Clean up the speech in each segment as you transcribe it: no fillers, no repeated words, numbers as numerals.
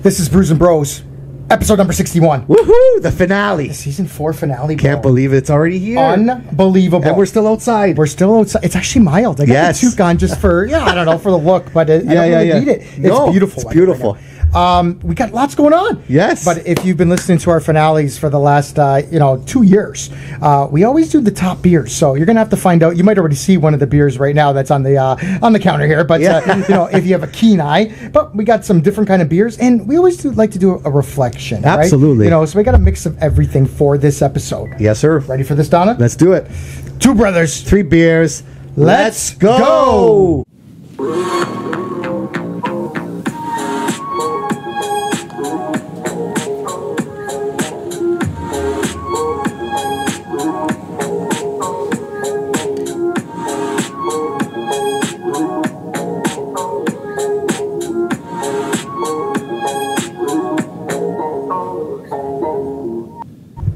This is Brews and Bros, episode number 61. Woohoo! The finale. The season 4 finale. Can't believe it's already here. Unbelievable. And we're still outside. We're still outside. It's actually mild. I got the toque on just for, I don't know, for the look, but I don't really need it. It's beautiful. It's beautiful. We got lots going on. Yes. But if you've been listening to our finales for the last, 2 years, we always do the top beers. So you're going to have to find out. You might already see one of the beers right now that's on the counter here. But, if you have a keen eye. But we got some different kind of beers. And we always like to do a reflection. Absolutely. Right? So we got a mix of everything for this episode. Yes, sir. Ready for this, Donna? Let's do it. 2 brothers. 3 beers. Let's go.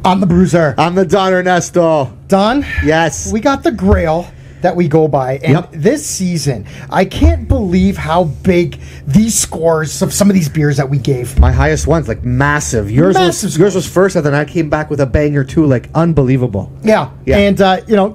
I'm the Bruiser. I'm the Don Ernesto. Don? Yes. We got the Grail that we go by. And this season, I can't believe how big these scores of some of these beers that we gave. My highest ones, like massive. Yours was first, and then I came back with a banger too, like unbelievable. Yeah. And,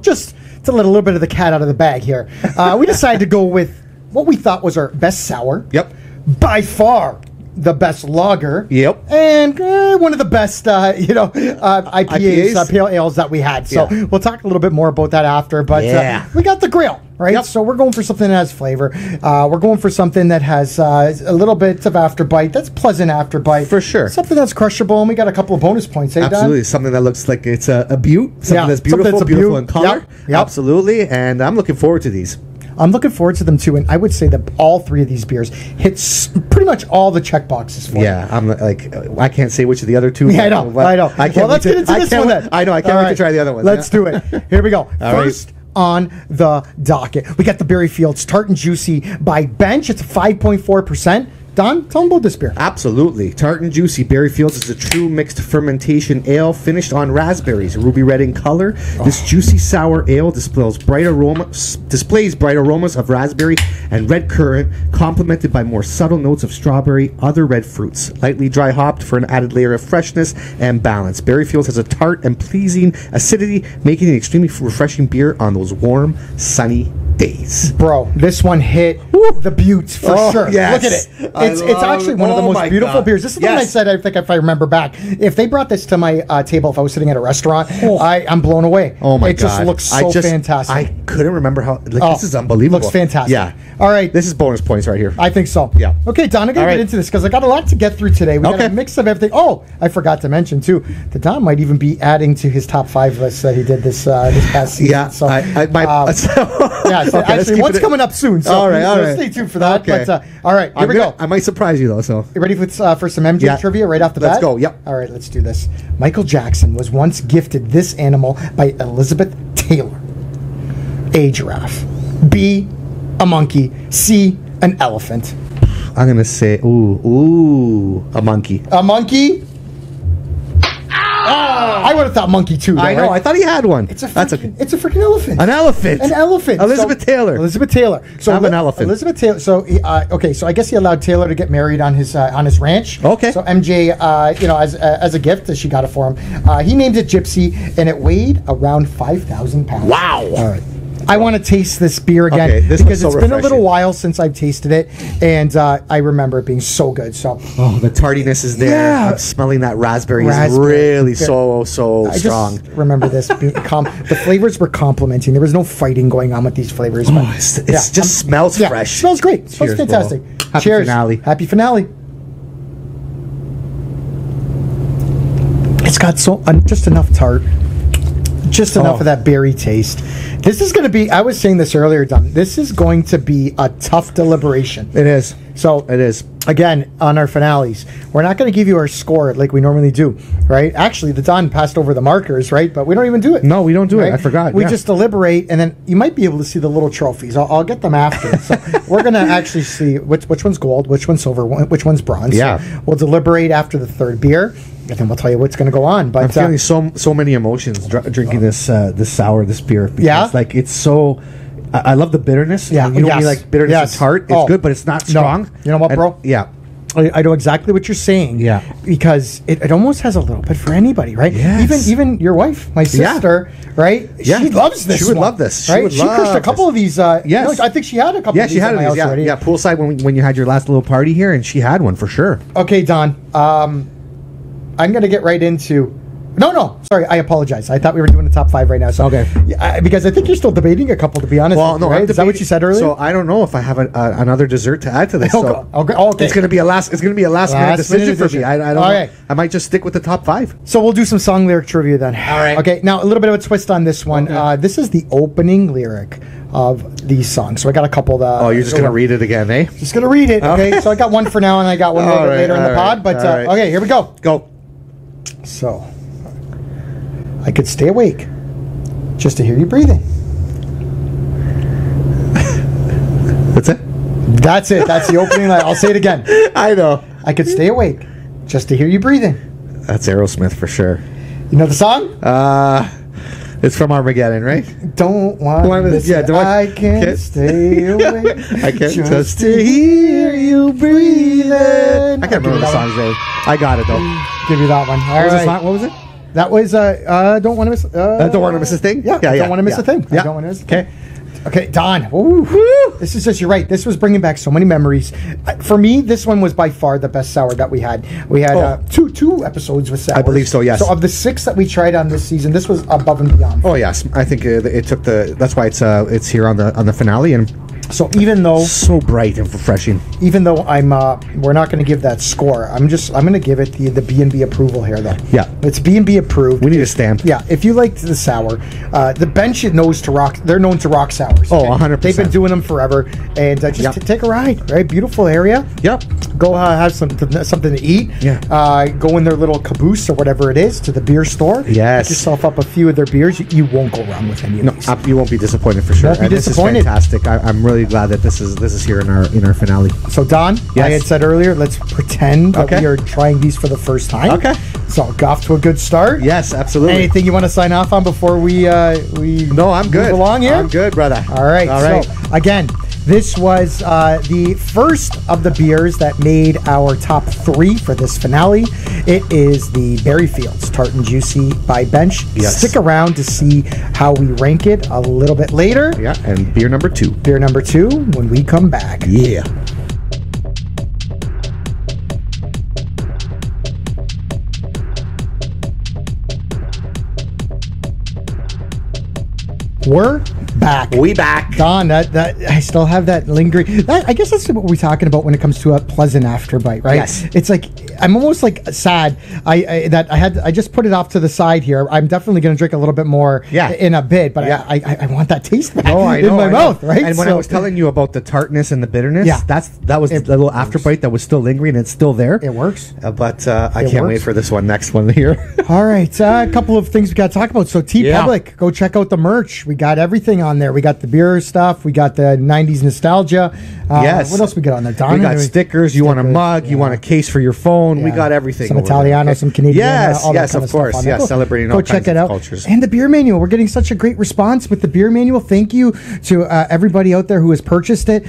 just to let a little bit of the cat out of the bag here, we decided to go with what we thought was our best sour. Yep. By far the best lager. Yep. And one of the best, IPAs, pale ales that we had. So we'll talk a little bit more about that after. But we got the Grail, right? Yep. So we're going for something that has flavor. We're going for something that has a little bit of afterbite. That's pleasant afterbite. For sure. Something that's crushable. And we got a couple of bonus points. Absolutely. Don? Something that looks like it's a butte. Something that's beautiful, beautiful in color. Yep. Absolutely. And I'm looking forward to these. I'm looking forward to them too, and I would say that all 3 of these beers hits pretty much all the check boxes for me. I'm like, I can't say which of the other 2. Yeah, I know. Let's get into this one then. I know. I can't wait to try the other ones. Let's do it. Here we go. First on the docket, we got the Berryfields Tart and Juicy by Bench. It's 5.4%. Don, tell them about this beer. Absolutely. Tart and Juicy Berryfields is a true mixed fermentation ale finished on raspberries, ruby red in color. This juicy sour ale displays bright aromas of raspberry and red currant, complemented by more subtle notes of strawberry, other red fruits, lightly dry hopped for an added layer of freshness and balance. Berryfields has a tart and pleasing acidity, making it an extremely refreshing beer on those warm, sunny days. Bro, this one hit the buttes for sure. Yes. Look at it. It's actually one of the most beautiful beers. This is the one I said, I think, if I remember back. If they brought this to my table, if I was sitting at a restaurant, I'm blown away. Oh my God. It just looks so fantastic. I couldn't remember how, this is unbelievable. Looks fantastic. Yeah. All right. This is bonus points right here. I think so. Yeah. Okay, Don, I'm going to get into this because I got a lot to get through today. We got a mix of everything. Oh, I forgot to mention, too, that Don might even be adding to his top 5 list that he did this past season. Yeah. So, so actually, what's coming up soon. So all right. Stay tuned for that. Okay. But, all right, here we go. I might surprise you, though. So you ready for some MJ trivia right off the bat? Let's go. Yep. All right, let's do this. Michael Jackson was once gifted this animal by Elizabeth Taylor. A giraffe. B, a monkey. C, an elephant. I'm going to say, a monkey. A monkey? I would have thought monkey too. Though, I know. Right? I thought he had one. It's a freaking elephant. An elephant. An elephant. Elizabeth Taylor. Elizabeth Taylor. So I'm an elephant. Elizabeth Taylor. So so I guess he allowed Taylor to get married on his ranch. Okay. So MJ, as a gift, she got it for him. He named it Gypsy, and it weighed around 5,000 pounds. Wow. All right. I want to taste this beer again because it's been a little while since I've tasted it, and I remember it being so good. So, the tardiness is there. Yeah. I'm smelling that raspberry. Is really so strong. Just remember this. The flavors were complementing. There was no fighting going on with these flavors. But, it just smells fresh. It smells great. It smells fantastic. Happy Cheers. finale. Happy finale. It's got just enough tart. Just enough of that berry taste. This is going to be, I was saying this earlier, Don, this is going to be a tough deliberation. It is. So, it is. Again, on our finales, we're not going to give you our score like we normally do, right? Actually, the Don passed over the markers, right? But we don't even do it. No, we don't do it. I forgot. We just deliberate, and then you might be able to see the little trophies. I'll get them after. So we're going to actually see which one's gold, which one's silver, which one's bronze. Yeah. So we'll deliberate after the 3rd beer, and then we'll tell you what's going to go on. But I'm feeling so many emotions drinking this sour, this beer. Because, like, it's so... I love the bitterness. Yeah, you know, when you like bitterness and tart. It's good, but it's not strong. No. You know what, bro? Yeah. I know exactly what you're saying. Yeah. Because it almost has a little bit for anybody, right? Yes. Even your wife, my sister, right? Yeah. She loves this. She would one, love this. She Right? would She crushed a love couple this. of these. Yes. I think she had a couple Yeah, of she these had at my these. house Yeah, already. yeah. Poolside when you had your last little party here, and she had one for sure. Okay, Don. I'm going to get right into... No, sorry, I apologize. I thought we were doing the top 5 right now. So, Okay. Yeah, because I think you're still debating a couple, to be honest. Well, no, right? I'm Is that what debating- you said earlier? So I don't know if I have another dessert to add to this. So Okay. it's gonna be a last last minute decision for me. I don't know. Okay. I might just stick with the top 5. So we'll do some song lyric trivia then. All right. Okay, now a little bit of a twist on this one. Okay. This is the opening lyric of these songs. So I got a couple that... Oh, you're just gonna read it again, eh? Just going to read it, okay? So I got one for now and I got one a little bit later in the pod. But, all right. okay, here we go. Go. So, I could stay awake just to hear you breathing. That's it. That's it. That's the opening line. I'll say it again. I know. I could stay awake just to hear you breathing. That's Aerosmith for sure. You know the song? It's from Armageddon, right? Don't want Wanna- to yeah, do I- I can't can't- stay awake. I can't just to hear you breathing. I can't remember the song's name. I got it though. Give you that one. All What was the right. song? What was it? That was don't want to miss. Don't want to miss a thing. Yeah, don't want to miss a thing. Yeah. I don't want to miss. Okay. Okay, Don. Ooh. This is just, you're right. This was bringing back so many memories. For me, this one was by far the best sour that we had. We had two episodes with sours. I believe so, yes. So of the 6 that we tried on this season, this was above and beyond. Oh yes, I think it took the. That's why it's here on the finale, and So even though so bright and refreshing. I'm we're not going to give that score. I'm going to give it the B&B approval here though. Yeah. It's B&B approved. We need a stamp. Yeah, if you liked the sour, the bench knows to rock. They're known to rock sours. Oh, 100%. They've been doing them forever, and just Yep. take a ride. Right, beautiful area. Yep. Go have something to eat. Yeah. Go in their little caboose or whatever it is to the beer store. Yes. Get yourself up a few of their beers. You won't go wrong with any of No, these. you won't be disappointed for sure. Won't be And this is disappointed. fantastic. I'm really glad that this is here in our finale. So Don, Yes. I had said earlier, let's pretend that Okay. we are trying these for the first time. Okay. So go off to a good start. Yes, absolutely. Anything you want to sign off on before we No, I'm good. move along here? I'm good, brother. All right. All right. So again, this was the first of the beers that made our top 3 for this finale. It is the Berryfields Tart and Juicy by Bench. Yes. Stick around to see how we rank it a little bit later. Yeah, and beer number 2. Beer number 2 when we come back. Yeah. We're back. We back. Don, that I still have that lingering. I guess that's what we're talking about when it comes to a pleasant afterbite, right? Yes. It's like I'm almost like sad. I just put it off to the side here. I'm definitely going to drink a little bit more. Yeah. In a bit, but Yeah. I want that taste back Oh, I know, in my I know. mouth, right? And when I was telling you about the tartness and the bitterness, Yeah. that was the little afterbite that was still lingering. It's still there. it works. But I It can't works. wait for this next one here. All right, a couple of things we got to talk about. So T Yeah. Public, go check out the merch. We got everything on there. We got the beer stuff. We got the '90s nostalgia. Yes. What else we got on there? Don? We got stickers. You want a Stickers, mug. You yeah. want a case for your phone. We Yeah. got everything. Some over there, Italiano, okay? some Canadian. Yes, all that yes, kind of stuff course. on there. Yes, celebrating go all check kinds it of out. cultures. And the beer manual. We're getting such a great response with the beer manual. Thank you to everybody out there who has purchased it.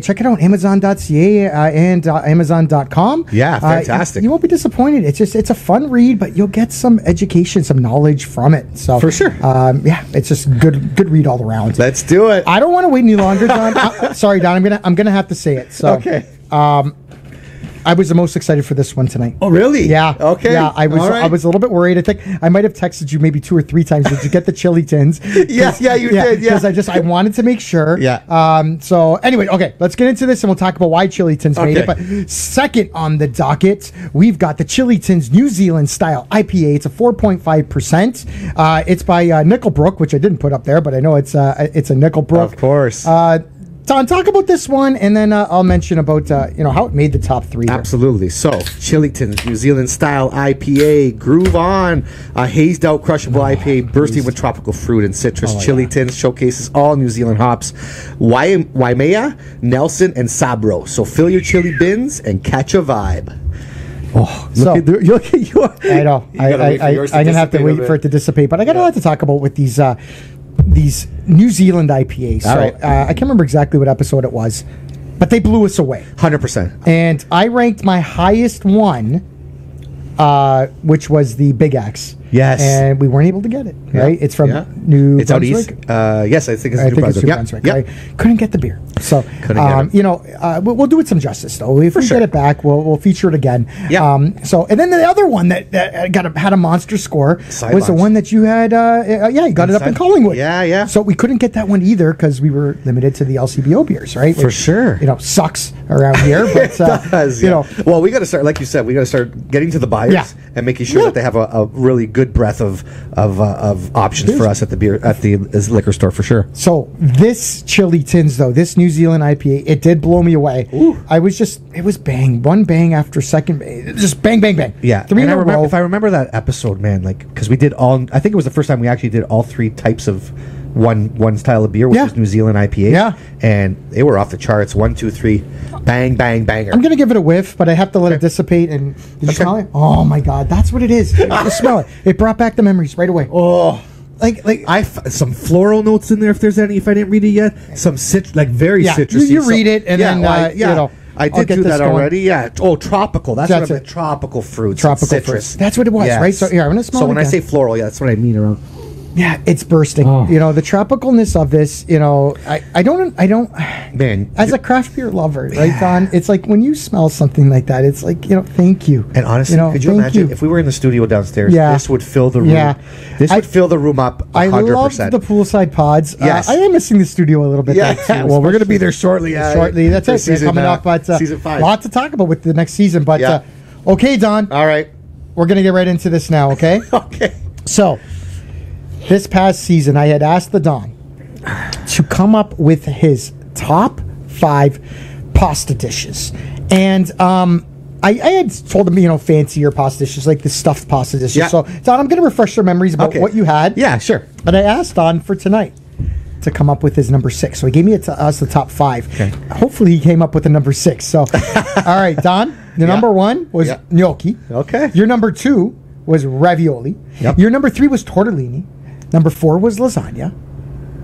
Check it out, Amazon.ca and Amazon.com. Yeah, fantastic. You won't be disappointed. It's a fun read, but you'll get some education, some knowledge from it. So For sure. yeah, it's just good read all around. Let's do it. I don't want to wait any longer, Don. Sorry, Don. I'm gonna have to say it. So Okay. I was the most excited for this one tonight. Oh, really? Yeah. Okay. Yeah, I was. All right. I was a little bit worried. I think I might have texted you maybe 2 or 3 times. Did you get the chili tins? Yes, yeah, you did, yeah. Because I wanted to make sure. Yeah. So anyway, okay, let's get into this and we'll talk about why Chili Tins made it. Okay. But second on the docket, we've got the Chili Tins New Zealand style IPA. It's a 4.5%. It's by Nickelbrook, which I didn't put up there, but I know it's a Nickelbrook. Of course. Don, talk about this one, and then I'll mention about how it made the top 3. here. Absolutely. So, Chiliton's New Zealand style IPA, Groove On, a hazed out crushable IPA bursting with tropical fruit and citrus. Chiliton's showcases all New Zealand hops, Waimea, Nelson, and Sabro. So fill your chili bins and catch a vibe. Oh, Look at you. I know. You gotta wait for yours to I'm gonna have to dissipate a wait bit. for it to dissipate, but I got a lot to talk about with these New Zealand IPAs. So All right. I can't remember exactly what episode it was. but they blew us away. 100%. And I ranked my highest one, which was the Big X. Yes. And we weren't able to get it, right? It's from New It's out east. Brunswick. Yes, I think it's I New think it's Brunswick. New Yep. Brunswick, Yep. right? Couldn't get the beer. So, Couldn't get it. you know, we'll do it some justice, though. If we sure. get it back, we'll feature it again. Yeah. And then the other one that had a monster score Side was the launch. one that you had, you got it up in Collingwood. Yeah, yeah. So we couldn't get that one either because we were limited to the LCBO beers, right? For sure. You know, sucks around here, but, Does, you yeah. know. Well, we got to start, like you said, we got to start getting to the buyers Yeah. and making sure that they have a really good breadth of options for us at the liquor store for sure. So this Chili Tins, though, this New Zealand IPA, it did blow me away. Ooh. It was bang, one bang after second, just bang, bang, bang. Yeah, three in and a row. if I remember that episode, man, like because we did all. I think it was the first time we actually did all three types of one style of beer, which Yeah. was New Zealand IPA. Yeah. and they were off the charts. 1, 2, 3, bang, bang, banger. I'm gonna give it a whiff, but I have to let it dissipate. And did you Okay. smell it? Oh my god, that's what it is. You smell it. It brought back the memories right away. Oh. Like Some floral notes in there if there's any. If I didn't read it yet, some very Yeah, citrusy. you read it and then, you know, I I'll did get do this that going. already. Yeah. Oh, tropical. That's what I That's meant. it. Tropical fruits. Tropical and citrus. fruits. That's what it was, right? So, here, I'm gonna smell So it when I again. say floral, yeah, that's what I mean around. yeah, it's bursting. Oh. You know, the tropicalness of this. You know, I don't. Man, As a craft beer lover, right, Don? It's like when you smell something like that, it's like, you know, thank you. And honestly, you know, could you thank imagine if we were in the studio downstairs? Yeah. This would fill the room. Yeah. This I- would fill the room up 100%. I loved the poolside pods. Yes. I am missing the studio a little bit. Yeah. There, too, Well, we're gonna especially be there shortly. Shortly, that's for it. season, Coming up, but season 5. lot to talk about with the next season. But Yeah. okay, Don, All right. we're gonna get right into this now. Okay. Okay. So, this past season, I had asked the Don to come up with his top 5 pasta dishes, and I had told him, you know, fancier pasta dishes like the stuffed pasta dishes. Yeah. So, Don, I'm going to refresh your memories about Okay. what you had. Yeah, sure. But I asked Don for tonight to come up with his number 6. So he gave me us the top 5. Okay. Hopefully he came up with a number 6. So, all right, Don, the number 1 was Yeah. gnocchi. Okay. Your number 2 was ravioli. Yep. Your number 3 was tortellini. Number 4 was lasagna.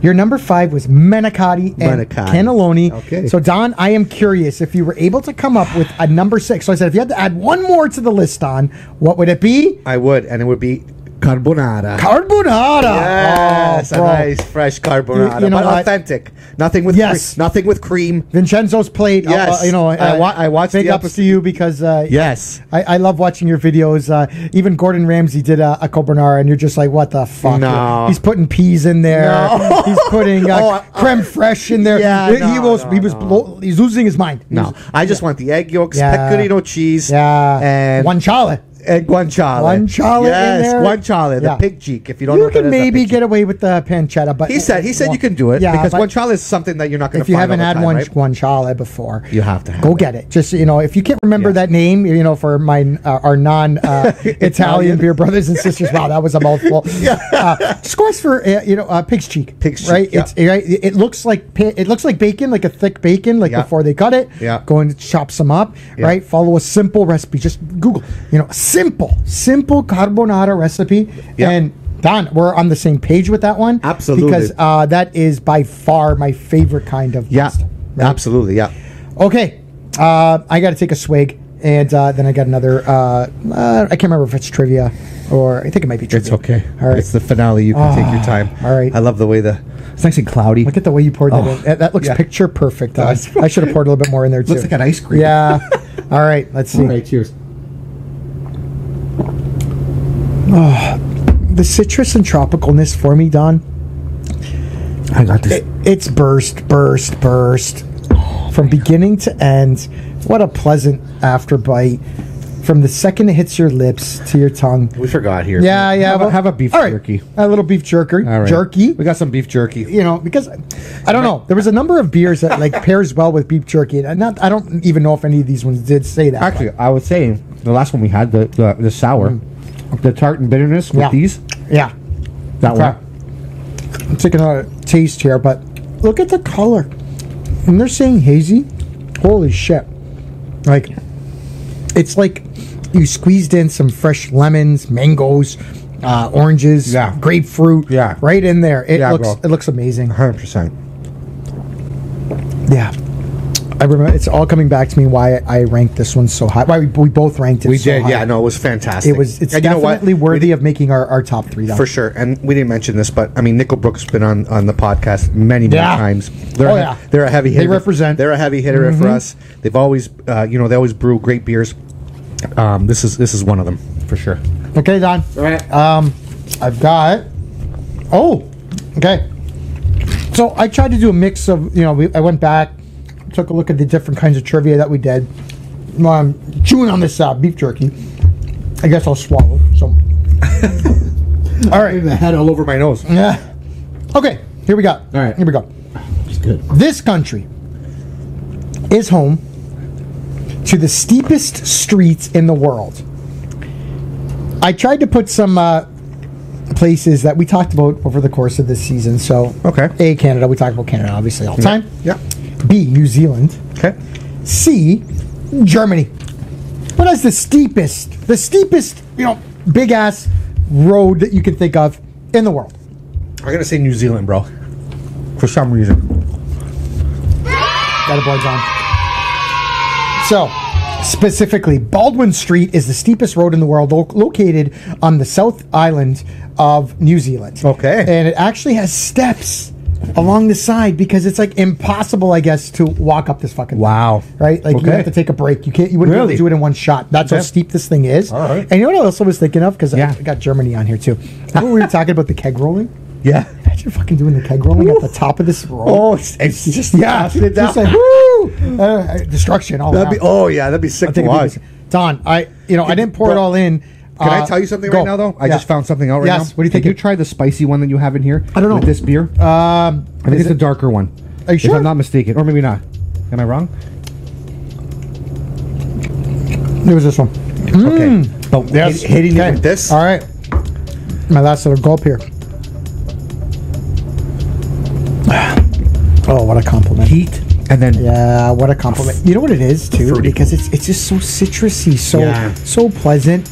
Your number 5 was manicotti and Manicotti. cannelloni. Okay. So, Don, I am curious if you were able to come up with a number 6. So I said, if you had to add one more to the list, Don, what would it be? I would, and it would be carbonara. Carbonara. Yes, Oh, a bro. nice fresh carbonara, You know but what? authentic. Nothing with Yes. nothing with cream. Vincenzo's plate. Yes. You know, I watched big the ups episode. to you because Yes. I love watching your videos. Even Gordon Ramsay did a carbonara, and you're just like, what the fuck? No. He's putting peas in there. No. He's putting Oh, creme fraiche in there. Yeah, He's losing his mind. No, I just want the egg yolks, Yeah. pecorino cheese, Yeah. and guanciale. and guanciale. Guanciale in yes, there. guanciale, the Yeah. pig cheek. If you don't know You what that can is, that maybe pig get away with the pancetta, but cheek. He said you can do it because but guanciale is something that you're not going to if you find haven't all had the time, one right? guanciale before, You have to have go it. get it. Just, you know, if you can't remember Yes. that name, you know, for my our non Italian beer brothers and sisters. Wow, that was a mouthful. Scores for pig's cheek. Pig's cheek, right? yeah. It's right. It looks like bacon, like a thick bacon, like Yeah. before they cut it. Yeah. Go and chop some up. Yeah. Right. Follow a simple recipe. Just Google. You know, simple carbonara recipe. Yeah. And Don, we're on the same page with that one. Absolutely. Because that is by far my favorite kind of Yeah, pasta. Right? absolutely. Yeah. Okay, I got to take a swig, and then I got another. I can't remember if it's trivia or I think it might be trivia. It's okay. All right. It's the finale. You can take your time. all right. I love the way it's nice and cloudy. Look at the way you poured that in. That looks yeah. picture perfect. Does. I should have poured a little bit more in there too. Looks like an ice cream. Yeah. All right. Let's see. All right. Cheers. The citrus and tropicalness for me, Don. I got this. It's burst from beginning to end. What a pleasant after bite. From the second it hits your lips to your tongue. We forgot here. Yeah. Have a beef all right, jerky. A little beef jerky. All right. Jerky. We got some beef jerky. You know, because I don't know. There was a number of beers that like pairs well with beef jerky, and I don't even know if any of these ones did say that. Actually, I would say the last one we had, the sour, the tart and bitterness with Yeah. these. Yeah. That Okay. one. I'm taking a taste here, but look at the color. And they're saying hazy. Holy shit. Like, it's like you squeezed in some fresh lemons, mangoes, oranges, Yeah. grapefruit. Yeah. Right in there. It Yeah, looks bro. it looks amazing. 100%. Yeah. I remember it's all coming back to me why I ranked this one so high. Why we both ranked it. We so did, high. yeah. No, it was fantastic. It's And you know what? definitely worthy of making our top 3. Though. For sure. And we didn't mention this, but I mean, Nickelbrook's been on the podcast many Yeah. times. Yeah. They're a heavy hitter. They represent. They're a heavy hitter for us. They've always, they always brew great beers. This is one of them for sure. Okay, Don. All right. I've got. Oh, okay. So I tried to do a mix of, I went back, took a look at the different kinds of trivia that we did. Chewing on this beef jerky. I guess I'll swallow. So, all right. The head all over my nose. Yeah. Okay. Here we go. All right. Here we go. It's good. This country is home to the steepest streets in the world. I tried to put some places that we talked about over the course of this season. So, Okay. A, Canada. We talk about Canada, obviously, all the time. Yeah. B, New Zealand. Okay. C, Germany. What is the steepest, big ass road that you can think of in the world? I'm gonna say New Zealand, bro. For some reason. Got a board on. So, specifically, Baldwin Street is the steepest road in the world, located on the South Island of New Zealand. Okay. And it actually has steps along the side because it's like impossible, I guess, to walk up this fucking Wow. thing, right? Like you Okay. have to take a break. You wouldn't be able Really? to do it in one shot. That's how Okay. steep this thing is. All right. And you know what I also was thinking of? Because Yeah. I got Germany on here too. Remember we were talking about the keg rolling? Yeah. Imagine fucking doing the keg rolling at the top of this road. Oh, it's just passing it down. Just like woo, destruction. All That'd around. be. Oh yeah, that'd be sick I to think watch. Don, I didn't pour it Bro, all in. Can I tell you something go. right now, though? I Yeah. just found something out right now. Yes. What do you think? Have you tried the spicy one that you have in here? I don't know. With this beer? I think it's a darker one. Are you sure? If I'm not mistaken, or maybe not. Am I wrong? It was this one. Okay. But Yes. hitting Okay. it with this. All right. My last little gulp here. Oh, what a compliment. Heat, and then Yeah, what a compliment. You know what it is too? Fruity. Because it's just so citrusy, Yeah. so pleasant.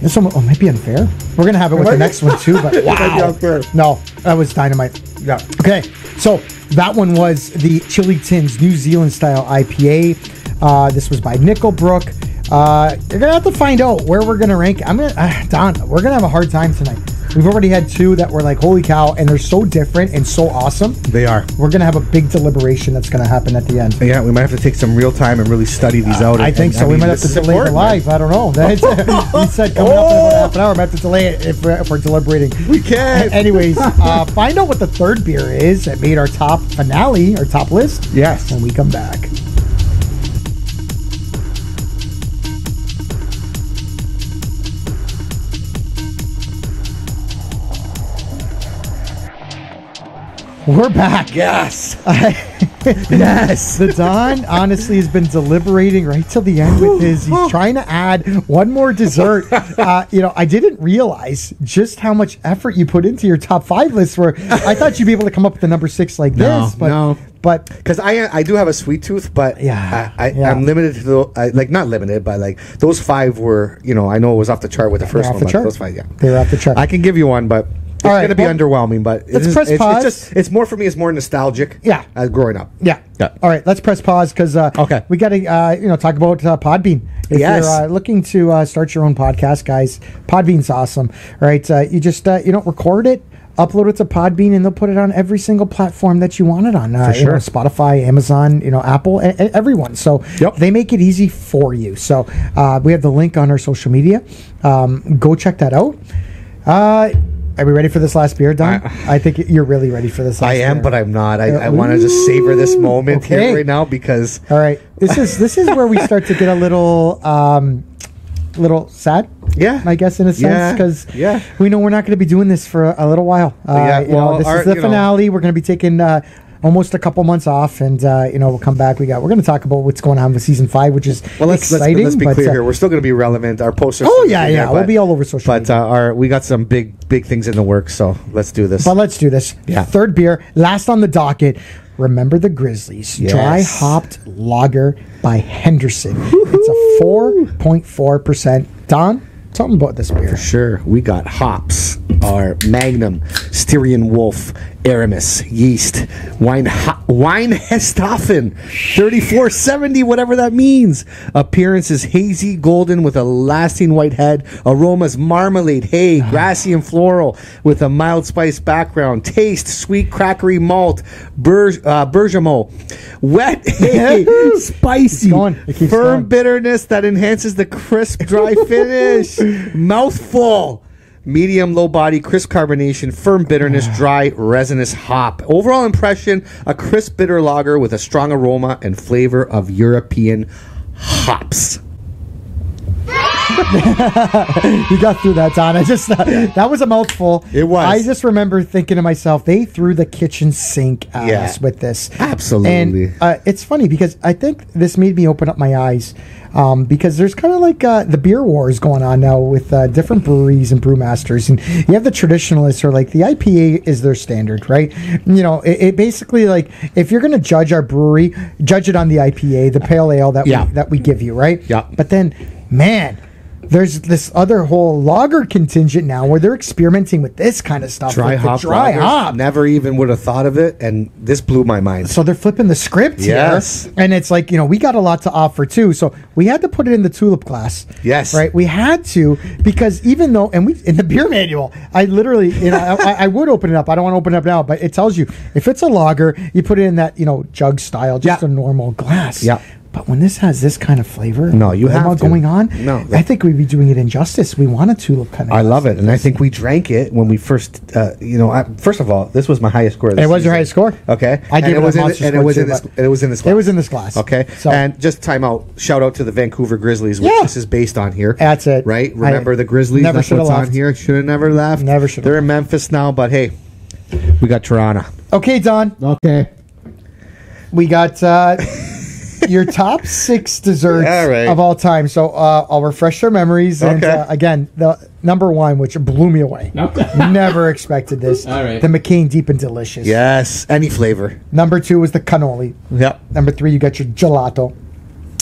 This one, oh, might be unfair. We're gonna have it with the next one too, but It might be wow. unfair. No, that was dynamite. Yeah. Okay, so that one was the Chili Tins New Zealand style IPA. This was by Nickelbrook. You're gonna have to find out where we're gonna rank. Don, we're gonna have a hard time tonight. We've already had 2 that were like, holy cow, and they're so different and so awesome. They are. We're gonna have a big deliberation that's gonna happen at the end. Yeah, we might have to take some real time and really study these out. I think so. We might have to delay the live. I don't know. We said coming up in about half an hour. We might have to delay it if we're deliberating. We can. Anyways, find out what the third beer is that made our top finale, our top list. Yes. When we come back. We're back. Yes. Yes. The Don honestly has been deliberating right till the end with his. He's trying to add one more dessert. I didn't realize just how much effort you put into your top 5 list. Where I thought you'd be able to come up with a number 6 like this, but no. but Because I do have a sweet tooth, but Yeah, I'm limited to not limited, but like those 5 were, I know it was off the chart with the first off one. the but chart. Those 5, yeah. they were off the chart. I can give you one, but it's All right, going to be well, underwhelming. But let's press pause. It's more for me. It's more nostalgic. Yeah. As growing up. Yeah. Yeah. All right. Let's press pause because Okay. we got to talk about Podbean. If Yes. you're looking to start your own podcast, guys, Podbean's awesome. All right. You just record it, upload it to Podbean, and they'll put it on every single platform that you want it on. For sure. Spotify, Amazon, Apple, and everyone. So Yep. they make it easy for you. So we have the link on our social media. Go check that out. Are we ready for this last beer, Don? I think you're really ready for this last I am, beer. but I'm not. I want to just savor this moment Okay. here right now because All right, this is where we start to get a little sad. Yeah. I guess in a sense Yeah. because Yeah. we know we're not going to be doing this for a little while. Yeah, well, this our- is the finale. We're going to be taking almost a couple months off, and we'll come back. We're going to talk about what's going on with season 5, which is exciting. let's be but, clear here. We're still going to be relevant. Our posters. Oh yeah, we'll be all over social But media. we got some big things in the works. So let's do this. But let's do this. Yeah. Third beer, last on the docket. Remember the Grizzlies. Yes. Dry hopped lager by Henderson. It's a 4.4%. Don, tell them about this beer. Sure, we got hops. are Magnum, Styrian Wolf, Aramis, Yeast, Weinhesthofen, 3470, whatever that means. Appearance is hazy golden with a lasting white head. Aromas marmalade, hay, grassy and floral with a mild spice background. Taste sweet crackery malt, bergamot, wet hay, spicy, firm going. bitterness that enhances the crisp dry finish. Mouthful. Medium low body, crisp carbonation, firm bitterness, dry resinous hop. Overall impression, a crisp bitter lager with a strong aroma and flavor of European hops. You got through that, Don. I just that was a mouthful. It was. I just remember thinking to myself, they threw the kitchen sink at us with this. Absolutely. And it's funny because I think this made me open up my eyes. Because there's kind of like the beer wars going on now with different breweries and brewmasters, and you have the traditionalists who are like the IPA is their standard, right? You know, it basically like if you're going to judge our brewery, judge it on the IPA, the pale ale that we give you, right? Yeah. But then, man, there's this other whole lager contingent now where they're experimenting with this kind of stuff. Dry like hop. Dry lagers. hop. Never even would have thought of it, and this blew my mind. So they're flipping the script Yes. here. And it's like, you know, we got a lot to offer too. So we had to put it in the tulip glass. Yes. Right? We had to, because even though, and we, in the beer manual, I literally, you know, I would open it up. I don't want to open it up now, but it tells you if it's a lager, you put it in that, you know, jug style, just a normal glass. Yeah. But when this has this kind of flavor, No, you have aroma to. going on. No, I think we'd be doing it injustice. We want a tulip kind of. I love it, and I think we drank it when we first, first of all, this was my highest score. This It was your season. highest score? Okay, I gave and it a was in monster and it score was too, in this. but It was in this. Glass. It was in this glass. Okay, So- and just time out. Shout out to the Vancouver Grizzlies, which Yeah. this is based on here. That's it. Right? Remember the Grizzlies? never That's shoulda what's on left. here. Should have never left. Never shoulda They're in Memphis now, but hey, we got Toronto. Okay, Don. Okay. We got your top 6 desserts All right. of all time. So I'll refresh your memories. And Okay. again, the number 1, which blew me away. Never expected this. All right. The McCain Deep and Delicious. Yes, any flavor. Number 2 was the cannoli. Yep. Number 3, you got your gelato.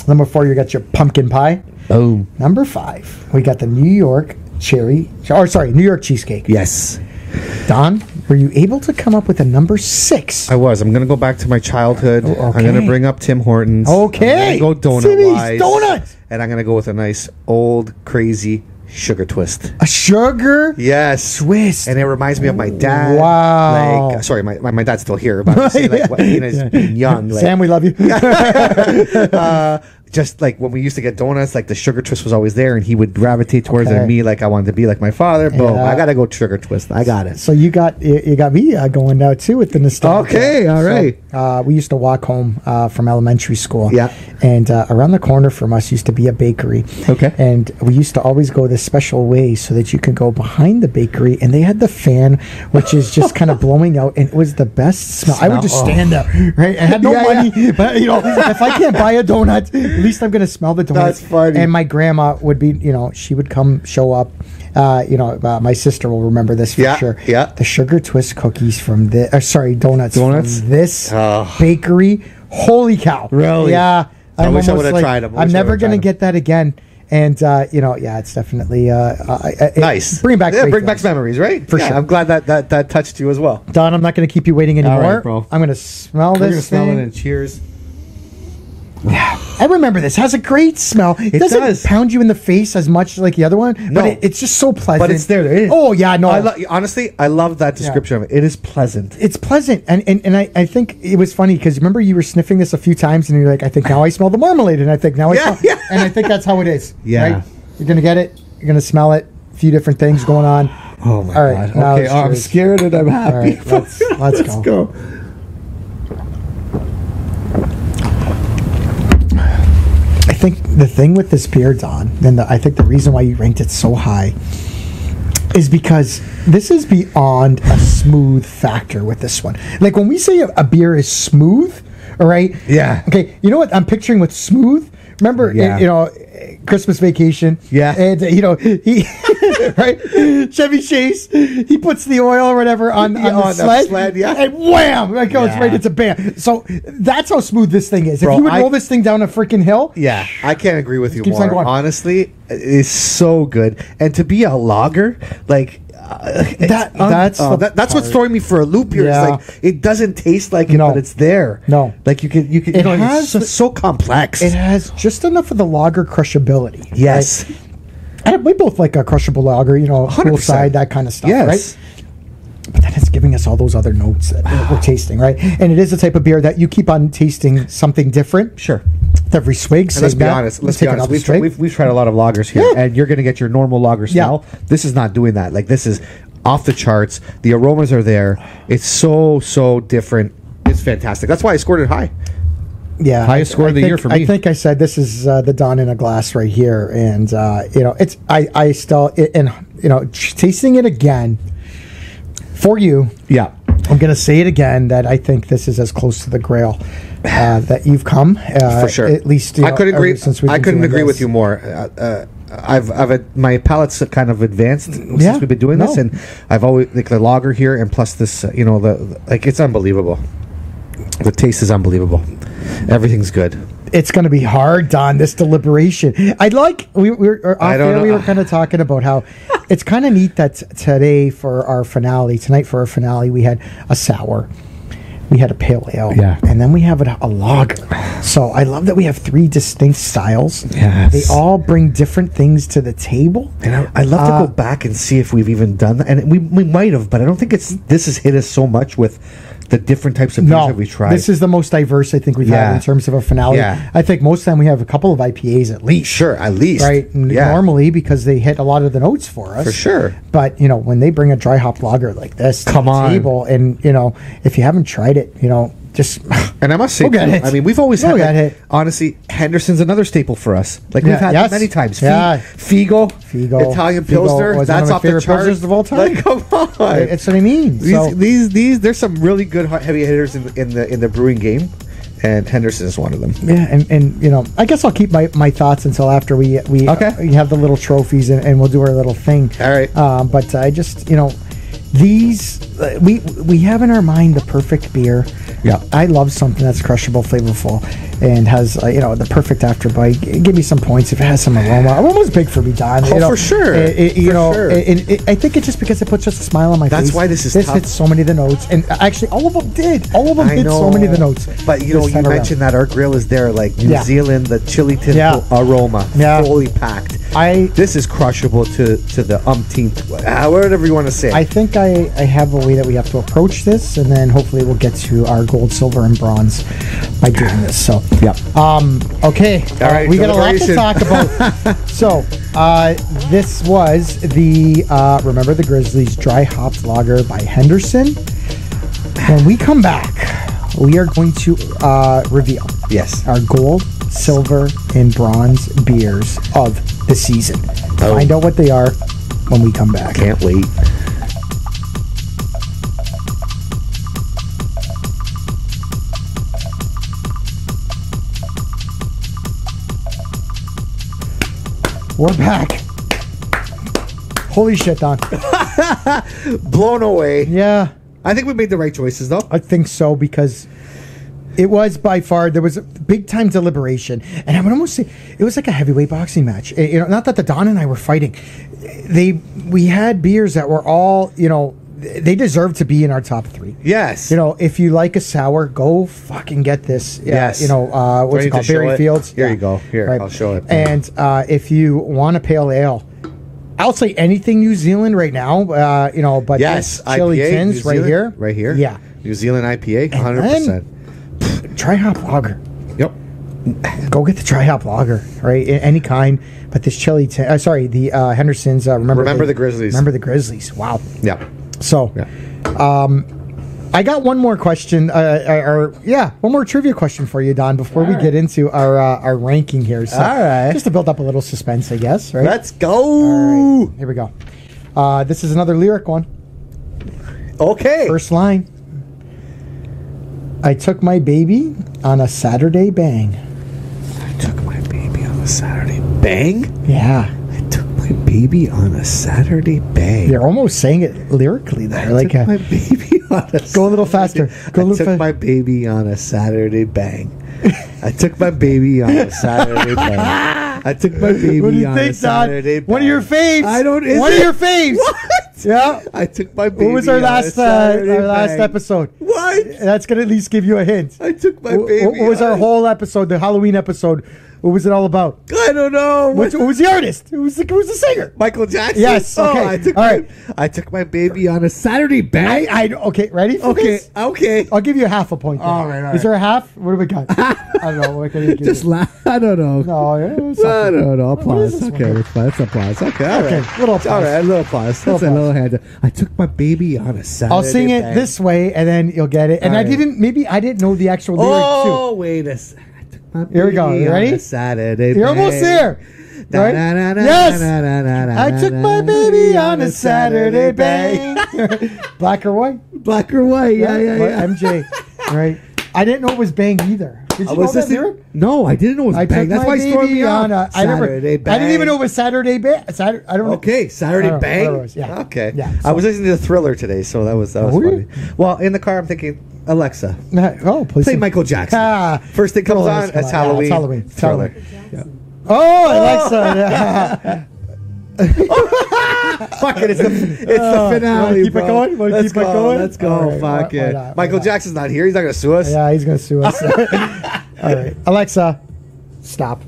Number 4, you got your pumpkin pie. Boom. Number 5, we got the New York New York cheesecake. Yes. Don, were you able to come up with a number 6? I was. I'm going to go back to my childhood. Oh, okay. I'm going to bring up Tim Hortons. Okay. I'm going to go donut Timmy's wise. Donuts. And I'm going to go with a nice old crazy sugar twist. A sugar Yes. twist. And it reminds me of my dad. Wow. Like, sorry, my dad's still here, but I'm saying, like, when he's young. Like, Sam, we love you. just like when we used to get donuts, like the sugar twist was always there, and he would gravitate towards it. Okay. And me, like I wanted to be like my father. Boom! Yeah. I gotta go sugar twist. I got it. So you got me going now too with the nostalgia. Okay, all right. So, we used to walk home from elementary school. Yeah. And around the corner from us used to be a bakery. Okay. And we used to always go this special way so that you could go behind the bakery, and they had the fan, which is just kind of blowing out, and it was the best smell. I would just stand there, right? I had no money, but you know, if I can't buy a donut, at least I'm gonna smell the donut. That's funny. And my grandma would be, you know, she would come show up. My sister will remember this for sure. Yeah. The sugar twist cookies from donuts. Donuts? From this Oh. bakery. Holy cow! Really? Yeah. I wish I almost would've tried 'em. I I'm wish I never would've gonna tried 'em. get that again. And it's definitely Nice. Bring back great bring back feelings. memories, right? For Yeah, sure. I'm glad that touched you as well. Don, I'm not going to keep you waiting anymore. right, bro. I'm going to smell We're gonna this smell thing. it and cheers. I remember this. It has a great smell. It doesn't does. pound you in the face as much like the other one, No. but it's just so pleasant. But it's there. It is. Oh, yeah, no. Honestly, I love that description of it. It is pleasant. It's pleasant. And I think it was funny because remember you were sniffing this a few times and you're like, I think now I smell the marmalade. And I think now I smell. Yeah. And I think that's how it is. Yeah. Right? You're going to get it. You're going to smell it. A few different things going on. Oh my All right, god. now Okay, it's I'm yours. scared and I'm happy. All right, let's go. go. I think the thing with this beer, Don, and I think the reason why you ranked it so high is because this is beyond a smooth factor with this one. Like when we say a beer is smooth, all right? Yeah. Okay, you know what I'm picturing with smooth? Remember, Yeah. Christmas Vacation? Yeah. And, he, right? Chevy Chase, he puts the oil or whatever on the on the sled. sled, yeah. And wham! It goes Yeah. right into bam. So that's how smooth this thing is. Bro, if you would I- roll this thing down a freaking hill, Yeah, I can't agree with you keeps on more. going. Honestly, it's so good. And to be a lager, like That's what's throwing me for a loop here. Yeah. It's like it doesn't taste like it, No. but it's there. No. like you can. It has it's so complex. It has just enough of the lager crushability. Yes. right? And we both like a crushable lager, 100%. poolside, that kind of stuff, Yes. right? But then it's giving us all those other notes that we're tasting, right? And it is the type of beer that you keep on tasting something different. Sure. With every swig. And let's be honest. We've tried a lot of lagers here, Yeah. and you're going to get your normal lager smell. This is not doing that. Like, this is off the charts. The aromas are there. It's so different. It's fantastic. That's why I scored it high. Yeah, Highest score of the year for me. I think I said this is the Dawn in a glass right here, and it's I still tasting it again for you. Yeah. I'm going to say it again that I think this is as close to the Grail that you've come. For sure. At least I couldn't agree. Since we've I been couldn't doing agree with this. you more. My palate's kind of advanced since Yeah, we've been doing this, no. and I've always like the lager here, and plus this, it's unbelievable. The taste is unbelievable. Everything's good. It's going to be hard, Don. This deliberation. I'd like we were off I don't there. know. We were kind of talking about how it's kind of neat that tonight for our finale, we had a sour, we had a pale ale, and then we have a lager. So I love that we have three distinct styles. Yes. They all bring different things to the table. And I'd love to go back and see if we've even done that, and we might have, but I don't think this has hit us so much with the different types of beers that we tried. This is the most diverse I think we've had in terms of a finale. Yeah. I think most of the time we have a couple of IPAs at least. Sure, at least. Right? Yeah. Normally because they hit a lot of the notes for us. For sure. But, when they bring a dry hop lager like this to Come the on. table, and, if you haven't tried it, just... And I must say, Go get too, it. I mean, we've always Go had get that. it. Honestly, Henderson's another staple for us. Like, we've had that many times. Yeah. Figo, Italian Pilsner, was that's one of my off the favorite charts. Pilsners of all time. Like, come on. That's what I mean. These, there's some really good heavy hitters in the brewing game, and Henderson is one of them. Yeah, and I guess I'll keep my thoughts until after we have the little trophies and we'll do our little thing. All right. But I just these we have in our mind the perfect beer. Yeah. I love something that's crushable, flavorful, and has the perfect afterbite. Give me some points if it has some aroma. Aroma's big for me, Don. For sure. Sure. I think it's just because it puts just a smile on my face. That's why this is This tough. hits so many of the notes, and actually all of them did. All of them I hit so know. many of the notes. But you this time around. mentioned that our grill is there, like New Zealand, the chili tin aroma, fully packed. This is crushable to the umpteenth, whatever you want to say. I think I have a way that we have to approach this, and then hopefully we'll get to our gold, silver, and bronze by doing this. So, okay. All right, we got a lot to deliberation. talk about. So, this was the Remember the Grizzlies Dry Hopped Lager by Henderson. When we come back, we are going to reveal our gold, silver, and bronze beers of the season. Find out what they are when we come back. Can't wait. We're back. Holy shit, Don. Blown away. Yeah, I think we made the right choices, though. I think so, because it was by far, there was a big time deliberation, and I would almost say it was like a heavyweight boxing match. Not that the Don and I were fighting. We had beers that were all, they deserve to be in our top three. Yes. If you like a sour, go fucking get this. Yes. What's Ready it called? to show Berry it? Fields. Here you go. Here, I'll show it. And if you want a pale ale, I'll say anything New Zealand right now. But yes, this Chili IPA, Tins New right here. Zealand, right here. Yeah. New Zealand IPA, 100%. Dry hop lager. Yep. Go get the dry hop lager, right? Any kind. But this Chili Tin, the Henderson's. Remember the Grizzlies. Remember the Grizzlies. Wow. Yeah. So, I got one more question, one more trivia question for you, Don, before we get into our ranking here. So, all right. Just to build up a little suspense, I guess, right? Let's go. All right, here we go. This is another lyric one. Okay. First line. I took my baby on a Saturday bang. I took my baby on a Saturday bang? Yeah. I took my baby on a Saturday bang. You're almost saying it lyrically there. I took my baby on a Go a little faster. I took my baby on a Saturday bang. I took my baby on a Saturday bang. I took my baby What do you on think, a Saturday Don? bang. One of your faves. I don't. One of your faves. What? Yeah. I took my baby. What was our on a last Saturday bang. episode? What? That's gonna at least give you a hint. I took my baby. What was our on- whole episode? The Halloween episode. What was it all about? I don't know. Who was the artist? Who was the singer? Michael Jackson? Yes, Oh, okay. All right. I took my baby on a Saturday bang. Okay, ready for Okay, this? okay. I'll give you a half a point. Then. All right. Is there a half? What do we got? I don't know. What can you give Just me? laugh. I don't know. No, yeah, it's I something. don't know. What Applause. is this Okay, one? that's fine. That's applause. Okay, all Okay, right. little applause. All right, a little applause. That's Little a little hand. I took my baby on a Saturday I'll sing it bang. this way, and then you'll get it. And All I right. didn't know the actual lyrics Oh, wait a second. Here we go. You ready? Saturday. too. You're almost there. Right? Yes. I took my baby on a Saturday bang. Black or white? Black or white? Yeah, yeah, What, yeah. MJ. Right. I didn't know it was bang either. Did you know that lyric? No, I didn't know it was I bang. took That's my why it's throwing baby me on off. a. I didn't even know it was Saturday bang. I don't know. Okay, Saturday I don't know, bang. whatever it was, yeah. Okay. Yeah, I was listening to Thriller today, so that was were funny. you? Well, in the car, I'm thinking, Alexa, Oh, please. play Michael Jackson. Ah, First thing comes on, Thriller, it's yeah, Halloween. it's Halloween. It's Thriller. Halloween. Oh, Alexa. Fuck it, it's the finale. wanna keep it bro. going? Wanna Let's keep it go. going? Let's go. All right, Fuck why it. not? Why Michael not? Jackson's not here. He's not gonna sue us. Yeah, he's gonna sue us. All right, Alexa, stop.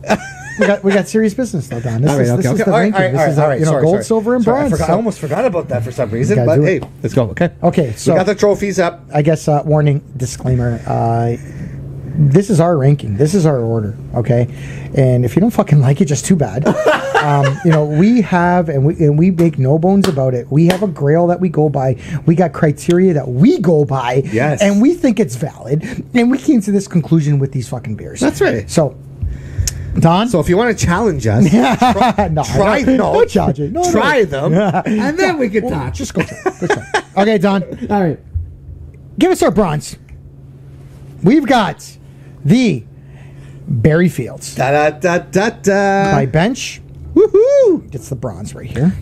We got serious business though, Don. This All right, is okay, this is okay. the ranking. This is Sorry, gold, sorry. silver, and Sorry, bronze. I almost forgot about that for some reason. gotta But do hey, it. let's go. Okay. Okay, so We got the trophies up. I guess warning, disclaimer. This is our ranking. This is our order. Okay, and if you don't fucking like it, just too bad. We have and we make no bones about it. We have a grail that we go by. We got criteria that we go by. Yes. and we think it's valid. And we came to this conclusion with these fucking beers. That's right. So, Don. So if you want to challenge us, try no, challenge it. No, try no. them, and then we can talk. Just go try. Go try. Okay, Don. All right. Give us our bronze. We've got the Barry Fields Da da da da da. by Bench. Woohoo! Gets the bronze right here.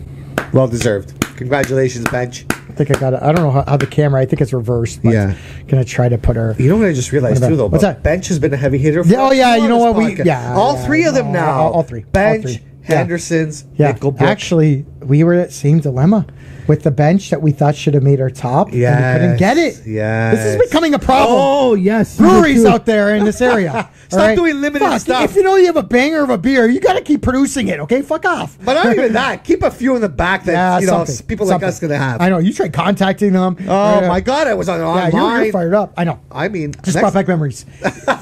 Well deserved. Congratulations, Bench. I think I got it. I don't know how the camera. I think it's reversed. But Yeah. Gonna try to put her. You know what I just realized What too, about- though? what's But that? Bench has been a heavy hitter. For Yeah, oh, us yeah, on you know this what, we- podcast. yeah, all yeah, three of them no, now. all three. Bench, All three. Yeah. Henderson's, Yeah, Nickelback. actually, we were at the same dilemma with the Bench that we thought should have made our top. And we couldn't get it. Yes. This is becoming a problem. Oh yes. Breweries out there in this area. Stop doing limited Fuck, stuff. If you know you have a banger of a beer, you got to keep producing it. Okay, fuck off. But not even that. Keep a few in the back that something, people like something. us gonna have. I know you tried contacting them. Oh my god, I was on Yeah, online. you're fired up. I know. I mean, Just next- brought back memories.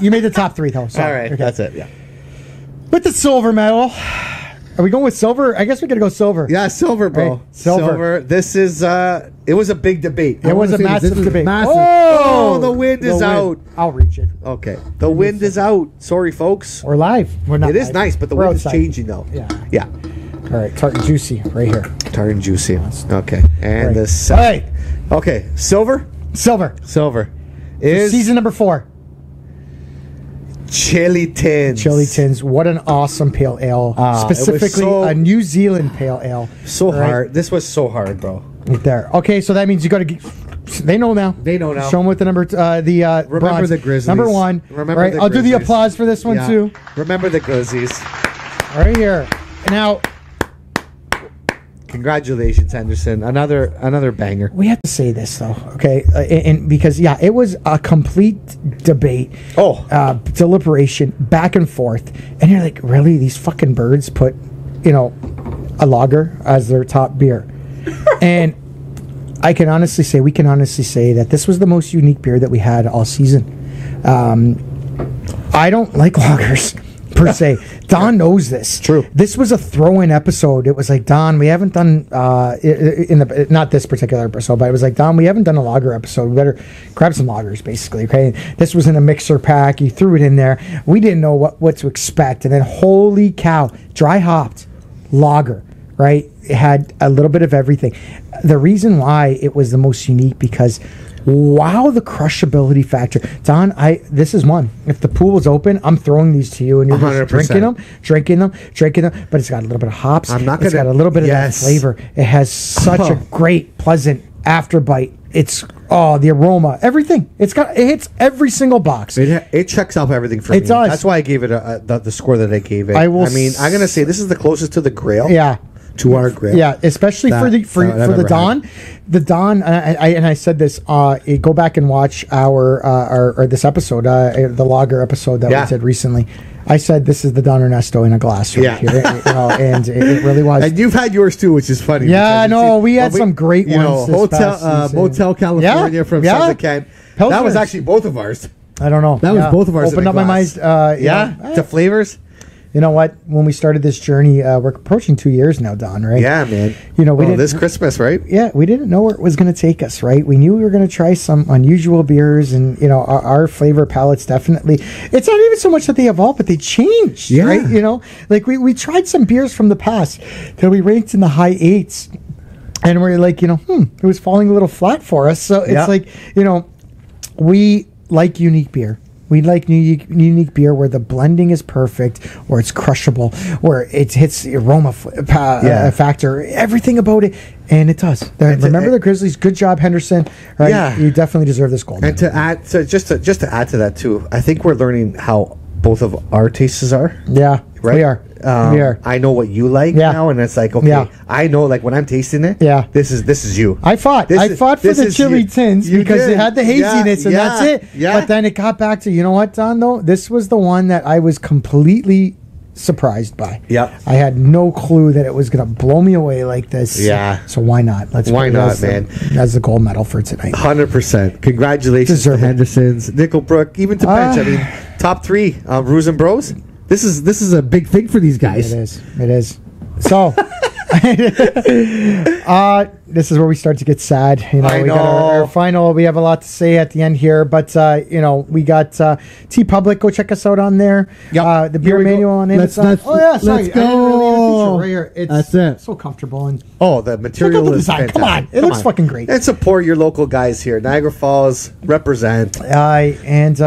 You made the top three though. So, All right, okay. that's it. Yeah. With the silver medal, are we going with silver? I guess we got to go silver. Yeah, silver, bro. Right, silver. This is it was a big debate. It was a I wanna say massive this is debate. massive. Oh, Oh, the wind is out. I'll reach it. Okay. The wind is out. Sorry, folks. We're live. We're not. It is live. nice, but the We're wind is outside. changing though. Yeah. Yeah. All right, tart and juicy right here. Tart and juicy. Okay. And Right. the All right, Okay. Silver? silver. Silver. Is Season number 4. Chili Tins. Chili Tins. What an awesome pale ale. it was Specifically, so- a New Zealand pale ale. So Right hard. This was so hard, bro. Right there. Okay, so that means you got to. They know now. They know now. Show them what the number. Remember bronze. the Grizzlies. Number 1. Remember right. the I'll do the Grizzlies. applause for this one Yeah. too. Remember the Grizzlies. Right here. Now Congratulations, Henderson. Another banger. we have to say this though, okay? And because it was a complete debate. Oh. Deliberation back and forth, and you're like, really? These fucking birds put, a lager as their top beer, and we can honestly say that this was the most unique beer that we had all season. I don't like lagers per se. Don knows this. True. This was a throw-in episode. It was like, Don, we haven't done not this particular episode, but it was like, Don, we haven't done a lager episode. We better grab some lagers, basically. Okay. This was in a mixer pack. You threw it in there. We didn't know what to expect, and then holy cow, dry hopped lager. Right. It had a little bit of everything. The reason why it was the most unique because. Wow, the crushability factor, Don. This is one. If the pool was open, I'm throwing these to you, and you're just 100%. drinking them. But it's got a little bit of hops. I'm not It's gonna- got a little bit Yes. of that flavor. It has such a great, pleasant afterbite. It's the aroma, everything. It hits every single box. It checks off everything for me. It does. That's why I gave it the score that I gave it. I will I'm gonna say this is the closest to the Grail. Yeah. to our grip. Yeah, especially for the Dawn. The Dawn, and I said this. Go back and watch our this episode, the Lager episode that we did recently. I said this is the Don Ernesto in a glass right here, and it really was. And you've had yours too, which is funny. Yeah, no, we had some great ones. Motel California from Sons of Kent. That was actually both of ours. I don't know. That was both of ours. Opened up my mind. To flavors. You know what? When we started this journey, we're approaching 2 years now, Don, right? Yeah, man. We didn't, this Christmas, right? Yeah, we didn't know where it was going to take us, right? We knew we were going to try some unusual beers, and our flavor palettes definitely. It's not even so much that they evolved, but they changed, right? Like we tried some beers from the past that we ranked in the high 8s, and we're like, it was falling a little flat for us. So it's like, we like unique beer. We like unique beer where the blending is perfect, where it's crushable, where it hits the aroma factor, everything about it, and it does. Remember the Grizzlies? Good job, Henderson. Right? Yeah, you definitely deserve this gold. And to add, just to add to that too, I think we're learning how both of our tastes are. Yeah, right. We are. I know what you like now, and it's like, okay, I know, like when I'm tasting it, this is you. I fought for the chili tins because it had the haziness, and that's it. Yeah. But then it got back to, you know what, Don, though? This was the one that I was completely surprised by. Yeah. I had no clue that it was going to blow me away like this. Yeah. So why not? Why not, man? That's the gold medal for tonight. 100%. Congratulations to Henderson's, Nickelbrook, even to Bench. I mean, top 3, Brews and Bros. This is a big thing for these guys. It is. So, this is where we start to get sad. We got our final. We have a lot to say at the end here, but we got T Public. Go check us out on there. Yep. The beer manual on Amazon. Let's go. Right here. That's it. So comfortable and the material is fantastic. Come on, it looks fucking great. And support your local guys here. Niagara Falls represent. And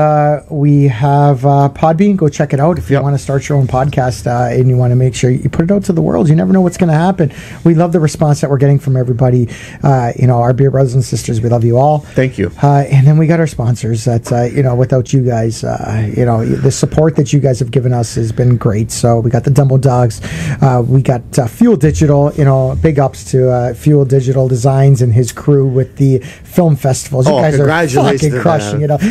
we have Podbean. Go check it out if you want to start your own podcast and you want to make sure you put it out to the world. You never know what's going to happen. We love the response that we're getting from everybody. Our beer brothers and sisters, we love you all. Thank you. And then we got our sponsors that, without you guys, the support that you guys have given us has been great. So we got the Dumbo Dogs. We got Fuel Digital, big ups to Fuel Digital Designs and his crew with the film festivals. You guys are fucking crushing it up.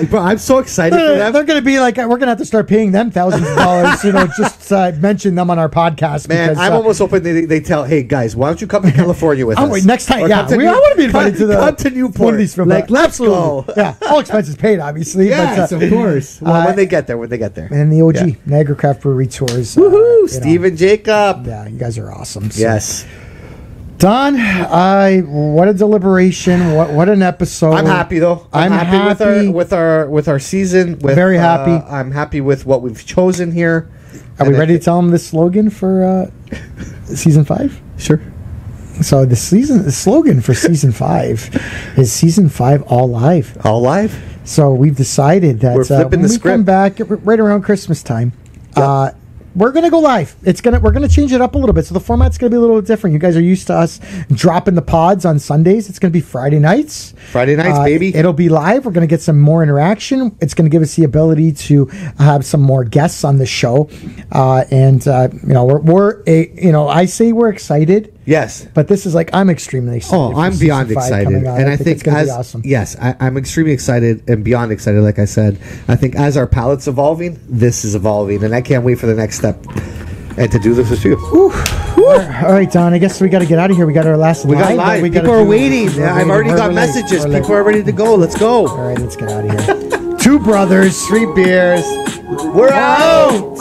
Bro, I'm so excited for them. They're going to be like, we're going to have to start paying them thousands of dollars, just mention them on our podcast. Man, because, I'm almost hoping they tell, hey guys, why don't you come to California with us? Wait, next time, I want to be invited to come to Newport. One of these films. Let's go. Yeah, all expenses paid, obviously. Yes, of course. Well, when they get there. And the OG Niagara Craft Brewery Tours. Woohoo! Steven Jacob. Yeah, you guys are awesome. So. Yes. Don, what a deliberation! What an episode! I'm happy though. I'm happy with our season. Very happy. I'm happy with what we've chosen here. Are we ready to tell them the slogan for season 5? Sure. So the slogan for season 5 is season 5 all live. All live. So we've decided that we're flipping the script. Come back right around Christmas time. Yep. We're gonna go live. We're gonna change it up a little bit. So the format's gonna be a little different. You guys are used to us dropping the pods on Sundays. It's gonna be Friday nights. Baby. It'll be live. We're gonna get some more interaction. It's gonna give us the ability to have some more guests on the show. I say we're excited. Yes, but this is I'm extremely excited. Oh, I'm beyond excited, and I think it's gonna be awesome. Yes, I'm extremely excited and beyond excited. Like I said, I think as our palate's evolving, this is evolving, and I can't wait for the next step and to do this with you. All right, Don. I guess we got to get out of here. We got our last. We got live. People are waiting. I've already got messages. People are ready to go. Let's go. All right, let's get out of here. 2 brothers, 3 beers. We're out.